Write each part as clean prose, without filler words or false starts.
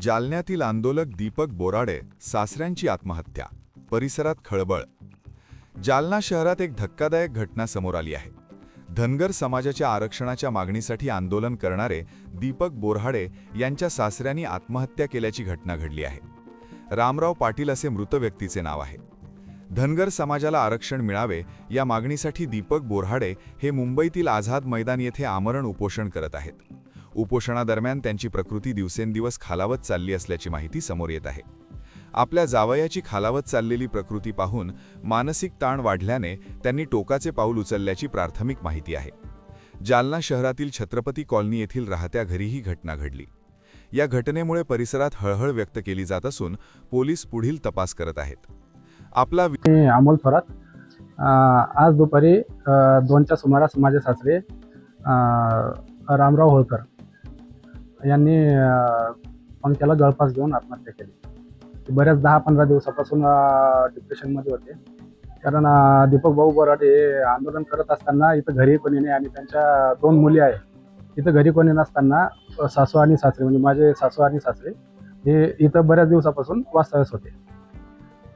जालन्यातील आंदोलक दीपक बोराडे सासऱ्यांची आत्महत्या, परिसरात खळबळ। जालना शहरात एक धक्कादायक घटना समोर आली आहे। धनगर समाजाच्या आरक्षणाच्या मागणीसाठी आंदोलन करणारे दीपक बोराडे यांच्या सासऱ्यांनी आत्महत्या केल्याची घटना घडली आहे। रामराव पाटील असे मृत व्यक्तीचे नाव आहे। धनगर समाजाला आरक्षण मिळावे या मागणीसाठी दीपक बोराडे हे मुंबईतील आझाद मैदान येथे आमरण उपोषण करत आहेत। उपोषणादरम्यान त्यांची प्रकृती दिवसेंदिवस खालावत चालली असल्याची माहिती समोर येत आहे। आपल्या जावयाची खालावत चाललेली प्रकृती पाहून मानसिक ताण वाढल्याने त्यांनी टोकाचे पाऊल उचलल्याची प्राथमिक माहिती आहे। जालना शहरातील छत्रपती कॉलनी येथील राहत्या घरी ही घटना घडली। या घटनेमुळे परिसरात हळहळ व्यक्त केली जात असून पोलीस पुढील तपास करत आहेत। आपला अमोल थोरात आज दुपारी 2च्या सुमारास माझे सासरे रामराव होळकर यांनी पंख्याला गळफास घेऊन आत्महत्या केली। बऱ्याच 10-15 दिवसापासून डिप्रेशनमध्ये होते, कारण दीपक भाऊ बोराडे हे आंदोलन करत असताना इथं घरी कोणी नाही आणि त्यांच्या 2 मुली आहेत। इथं घरी कोणी नसताना सासू आणि सासरे म्हणजे माझे सासू आणि सासरे हे इथं बऱ्याच दिवसापासून वास्तव्यास होते।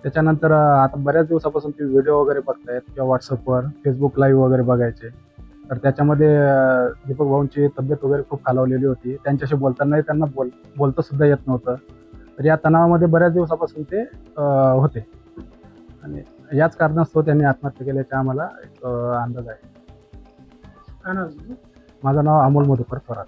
त्याच्यानंतर आता बऱ्याच दिवसापासून ते व्हिडिओ वगैरे बघतायत किंवा व्हॉट्सअपवर फेसबुक लाईव्ह वगैरे बघायचे, तर त्याच्यामध्ये दीपक भाऊंची तब्येत वगैरे खूप खालावलेली होती। त्यांच्याशी बोलतानाही त्यांना बोलता सुद्धा येत नव्हतं। तर या तणावामध्ये बऱ्याच दिवसापासून ते होते आणि याच कारणास्तव त्यांनी आत्महत्या केल्याचा आम्हाला एक अंदाज आहे। माझं नाव अमोल मधुकर थोरात।